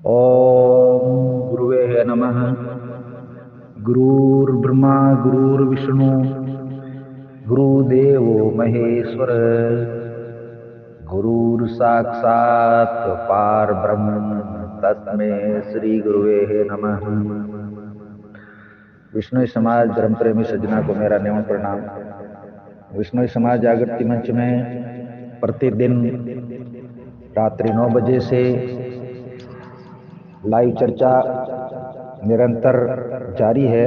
ओम गुरुवे नमः। गुरुर्ब्रह्मा गुरुर्विष्णु गुरुदेवो महेश्वर गुरुर साक्षात पार ब्रह्म तस्मै श्री गुरुवे नमः। विष्णु समाज धर्म प्रेमी सज्जना को मेरा नमन प्रणाम। विष्णु समाज जागृति मंच में प्रतिदिन रात्रि 9 बजे से लाइव चर्चा निरंतर जारी है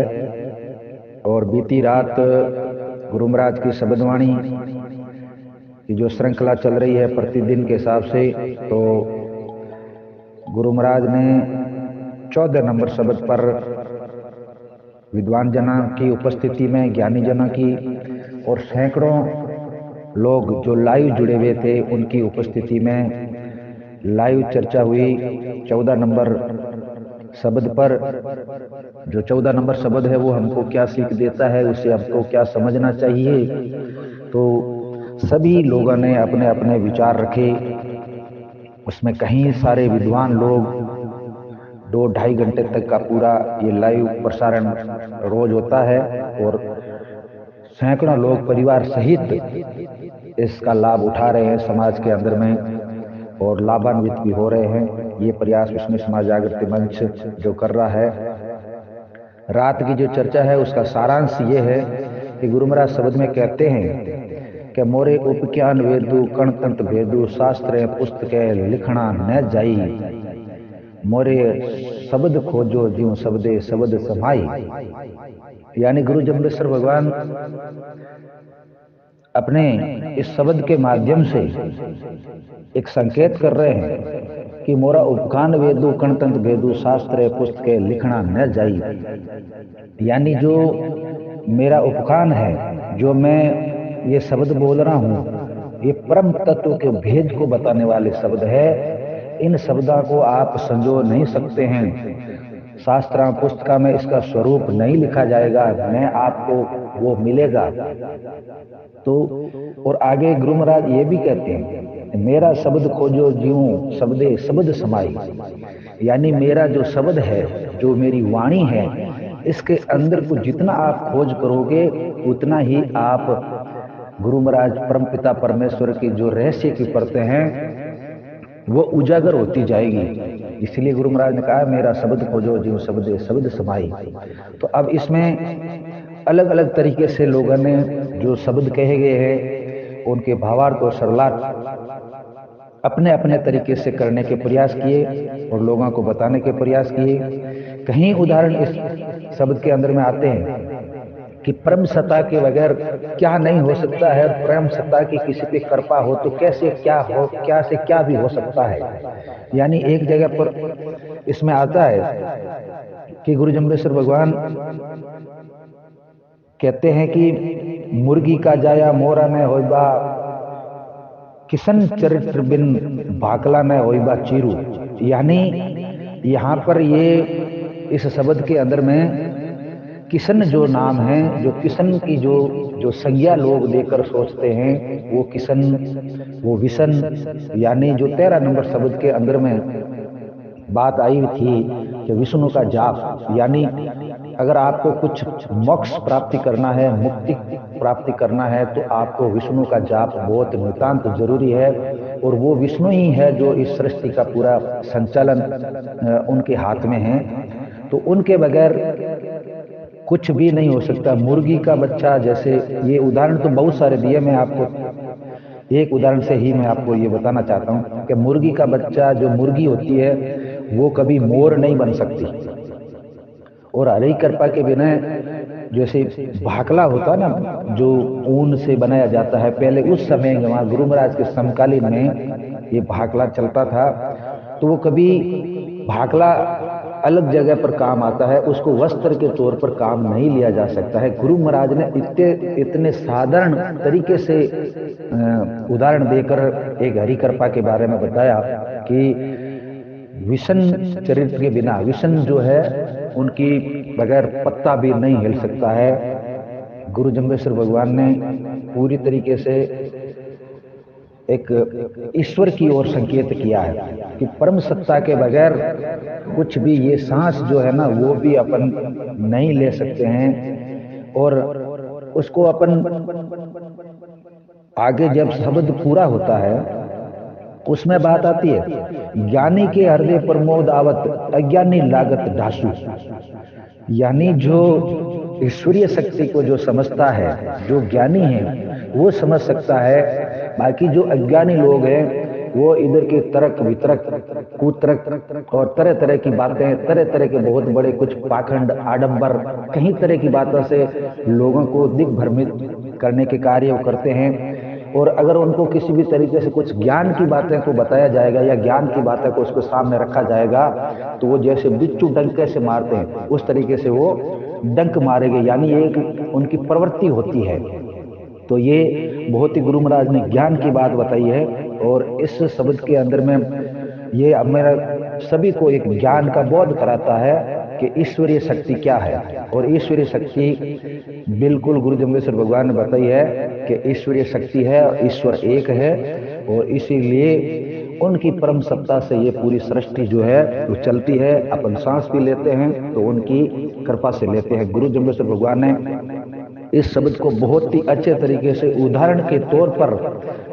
और बीती रात गुरु महाराज की शब्दवाणी की जो श्रृंखला चल रही है प्रतिदिन के हिसाब से, तो गुरु महाराज ने 14 नंबर शब्द पर विद्वान जना की उपस्थिति में, ज्ञानी जना की और सैकड़ों लोग जो लाइव जुड़े हुए थे उनकी उपस्थिति में लाइव चर्चा हुई 14 नंबर शब्द पर। जो 14 नंबर शब्द है वो हमको क्या सीख देता है, उसे हमको क्या समझना चाहिए। तो सभी लोगों ने अपने अपने विचार रखे। उसमें कहीं सारे विद्वान लोग 2-2.5 घंटे तक का पूरा ये लाइव प्रसारण रोज होता है और सैकड़ों लोग परिवार सहित इसका लाभ उठा रहे हैं समाज के अंदर में और लाभान्वित भी हो रहे हैं। ये प्रयास विष्णु समाज जागृति मंच जो कर रहा है। रात की जो चर्चा है उसका सारांश ये है कि गुरु महाराज शब्द में कहते हैं कि मोरे उपज्ञान वेदु कणतंत भेदु शास्त्र पुस्तक लिखना न जाई, मोरे शब्द खोजो ज्यों शब्दे शब्द समाई। यानी गुरु जम्बेश्वर भगवान अपने इस शब्द के माध्यम से एक संकेत कर रहे हैं कि मोरा उपकान वेदु कणतंत भेदु शास्त्र पुस्तक लिखना न जाई। यानी जो मेरा उपकान है, जो मैं ये शब्द बोल रहा हूँ, ये परम तत्व के भेद को बताने वाले शब्द है। इन शब्दों को आप संजो नहीं सकते हैं। शास्त्र पुस्तका में इसका स्वरूप नहीं लिखा जाएगा, मैं आपको वो मिलेगा। तो और आगे गुरु महाराज ये भी कहते हैं, मेरा शब्द खोजो ज्यों शब्दे शब्द समाई। यानी मेरा जो शब्द है, जो मेरी वाणी है, इसके अंदर को जितना आप खोज करोगे उतना ही आप गुरु महाराज परमपिता परमेश्वर की जो रहस्य की परतें हैं वो उजागर होती जाएगी। इसलिए गुरु महाराज ने कहा मेरा शब्द खोजो ज्यों शब्दे शब्द समाई। तो अब इसमें अलग अलग तरीके से लोगों ने जो शब्द कहे गए हैं उनके भावार्थ और सरलार्थ अपने अपने तरीके से करने के प्रयास किए और लोगों को बताने के प्रयास किए। कहीं उदाहरण इस शब्द के अंदर में आते हैं कि परम सत्ता के बगैर क्या नहीं हो सकता है, और परम सत्ता की किसी पे कृपा हो तो कैसे क्या हो, क्या से क्या भी हो सकता है। यानी एक जगह पर इसमें आता है कि गुरु जम्बेश्वर भगवान कहते हैं कि मुर्गी का जाया मोरा न होइबा, किशन चरित्र बिन भाकला न होइबा चीरू। यानी यहाँ पर ये इस शब्द के अंदर में किशन जो नाम है, जो किशन की जो संज्ञा लोग लेकर सोचते हैं, वो किशन, वो विशन। यानी जो 13 नंबर शब्द के अंदर में बात आई थी कि विष्णु का जाप, यानी अगर आपको कुछ मोक्ष प्राप्ति करना है, मुक्ति प्राप्ति करना है, तो आपको विष्णु का जाप बहुत नितांत जरूरी है। और वो विष्णु ही है जो इस सृष्टि का पूरा संचालन उनके हाथ में है। तो उनके बगैर कुछ भी नहीं हो सकता। मुर्गी का बच्चा, जैसे ये उदाहरण तो बहुत सारे दिए, मैं आपको एक उदाहरण से ही मैं आपको ये बताना चाहता हूँ कि मुर्गी का बच्चा, जो मुर्गी होती है, वो कभी मोर नहीं बन सकती। और हरि कृपा के बिना जैसे भाकला होता ना, जो ऊन से बनाया जाता है, पहले उस समय वहां गुरु महाराज के समकालीन में ये भाकला चलता था, तो वो कभी भाकला अलग जगह पर काम आता है, उसको वस्त्र के तौर पर काम नहीं लिया जा सकता है। गुरु महाराज ने इतने साधारण तरीके से उदाहरण देकर एक हरि कृपा के बारे में बताया कि विषण चरित्र के बिना, विषण जो है उनकी बगैर पत्ता भी नहीं हिल सकता है। गुरु जम्बेश्वर भगवान ने पूरी तरीके से एक ईश्वर की ओर संकेत किया है कि परम सत्ता के बगैर कुछ भी, ये सांस जो है ना वो भी अपन नहीं ले सकते हैं। और उसको अपन आगे जब शब्द पूरा होता है उसमें बात आती है, ज्ञानी के हृदय प्रमोद आवत अज्ञानी लागत ढासु। यानी जो ईश्वरीय शक्ति को जो समझता है, जो ज्ञानी है वो समझ सकता है। बाकी जो अज्ञानी लोग हैं वो इधर के तर्क वितरक कुतर्क और तरह तरह की बातें, तरह तरह के बहुत बड़े कुछ पाखंड आडंबर कई तरह की बातों से लोगों को दिग्भ्रमित करने के कार्य वो करते हैं। और अगर उनको किसी भी तरीके से कुछ ज्ञान की बातें को बताया जाएगा या ज्ञान की बातें को उसको सामने रखा जाएगा तो वो जैसे बिच्छू डंके से मारते हैं उस तरीके से वो डंक मारेंगे। यानी ये एक उनकी प्रवृत्ति होती है। तो ये बहुत ही गुरु महाराज ने ज्ञान की बात बताई है। और इस शब्द के अंदर में ये अब मेरा सभी को एक ज्ञान का बोध कराता है कि ईश्वरीय शक्ति क्या है। और ईश्वरीय शक्ति बिल्कुल गुरु जम्बेश्वर भगवान ने बताई है कि ईश्वरीय शक्ति है और ईश्वर एक है। और इसीलिए उनकी परम सत्ता से ये पूरी सृष्टि जो है वो चलती है। अपन सांस भी लेते हैं तो उनकी कृपा से लेते हैं। गुरु जम्बेश्वर भगवान ने इस शब्द को बहुत ही अच्छे तरीके से उदाहरण के तौर पर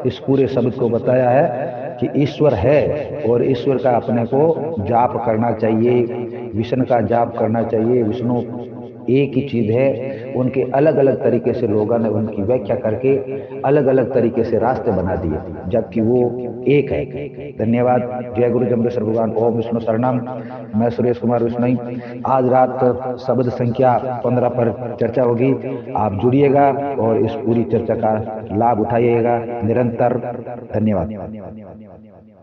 इस पूरे शब्द को बताया है कि ईश्वर है और ईश्वर का अपने को जाप करना चाहिए, विष्णु का जाप करना चाहिए। विष्णु एक ही चीज है। उनके अलग अलग तरीके से लोगों ने उनकी व्याख्या करके अलग अलग तरीके से रास्ते बना दिए, जबकि वो एक है। धन्यवाद। जय गुरु जम्बेश्वर भगवान। ओम विष्णु शरणम। मैं सुरेश कुमार विष्णु। आज रात शब्द संख्या 15 पर चर्चा होगी। आप जुड़िएगा और इस पूरी चर्चा का लाभ उठाइएगा निरंतर। धन्यवाद।